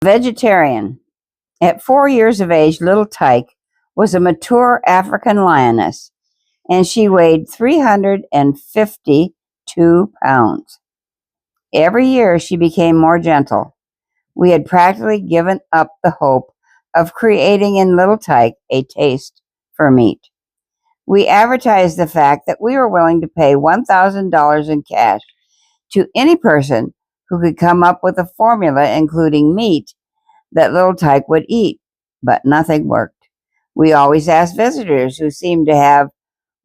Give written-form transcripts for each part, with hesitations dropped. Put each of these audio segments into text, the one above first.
Vegetarian. At 4 years of age, little Tyke was a mature African lioness, and she weighed 352 pounds. Every year, she became more gentle. We had practically given up the hope of creating in little Tyke a taste for meat. We advertised the fact that we were willing to pay $1,000 in cash to any person who could come up with a formula including meat that little Tyke would eat, but nothing worked. We always asked visitors who seemed to have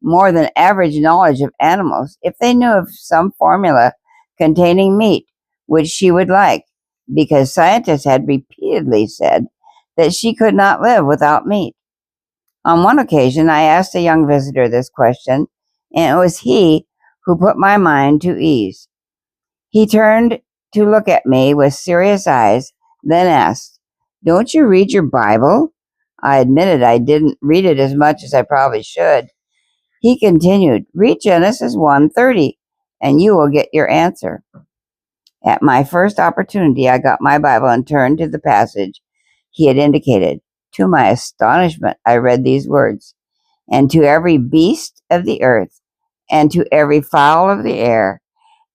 more than average knowledge of animals if they knew of some formula containing meat which she would like, because scientists had repeatedly said that she could not live without meat. On one occasion, I asked a young visitor this question, and it was he who put my mind to ease. He turned to look at me with serious eyes, then asked, "Don't you read your Bible?" I admitted I didn't read it as much as I probably should. He continued, "Read Genesis 1:30, and you will get your answer." At my first opportunity, I got my Bible and turned to the passage he had indicated. To my astonishment, I read these words, "And to every beast of the earth, and to every fowl of the air,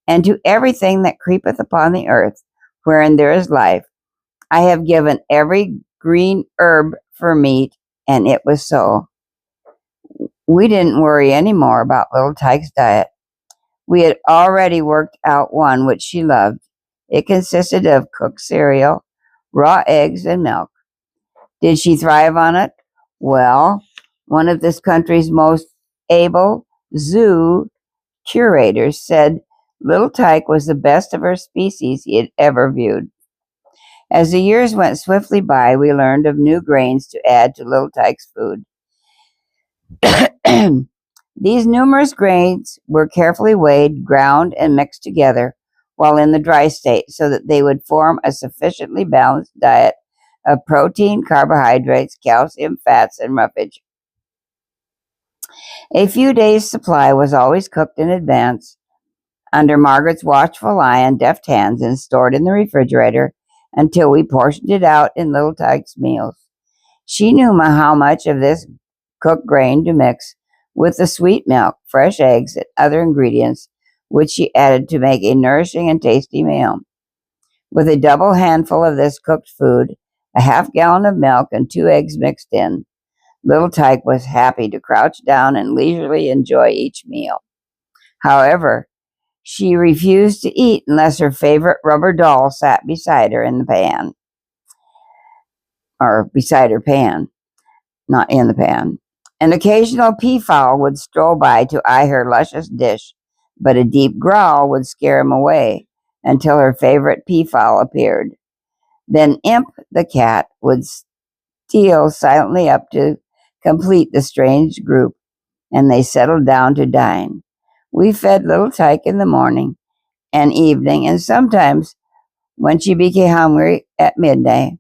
and to everything that creepeth upon the earth, wherein there is life, I have given every green herb for meat," and it was so. We didn't worry any more about little Tyke's diet. We had already worked out one which she loved. It consisted of cooked cereal, raw eggs, and milk. Did she thrive on it? Well, one of this country's most able zoo curators said little Tyke was the best of her species he had ever viewed. As the years went swiftly by, we learned of new grains to add to little Tyke's food. These numerous grains were carefully weighed, ground, and mixed together while in the dry state so that they would form a sufficiently balanced diet of protein, carbohydrates, calcium, fats, and roughage. A few days' supply was always cooked in advance under Margaret's watchful eye and deft hands and stored in the refrigerator until we portioned it out in little Tyke's meals. She knew how much of this cooked grain to mix with the sweet milk, fresh eggs, and other ingredients which she added to make a nourishing and tasty meal. With a double handful of this cooked food, a half-gallon of milk, and 2 eggs mixed in, little Tyke was happy to crouch down and leisurely enjoy each meal. However, she refused to eat unless her favorite rubber doll sat beside her in the pan, or beside her pan, not in the pan. An occasional peafowl would stroll by to eye her luscious dish, but a deep growl would scare him away until her favorite peafowl appeared. Then Imp the cat would steal silently up to complete the strange group, and they settled down to dine. We fed little Tyke in the morning and evening, and sometimes when she became hungry at midday.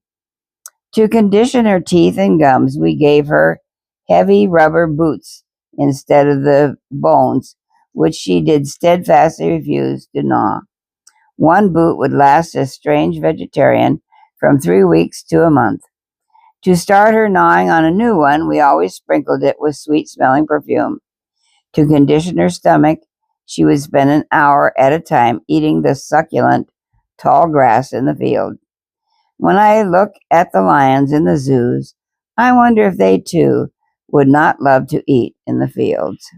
To condition her teeth and gums, we gave her heavy rubber boots instead of the bones, which she did steadfastly refuse to gnaw. One boot would last a strange vegetarian from 3 weeks to a month. To start her gnawing on a new one, we always sprinkled it with sweet-smelling perfume. To condition her stomach, she would spend an hour at a time eating the succulent, tall grass in the field. When I look at the lions in the zoos, I wonder if they too would not love to eat in the fields.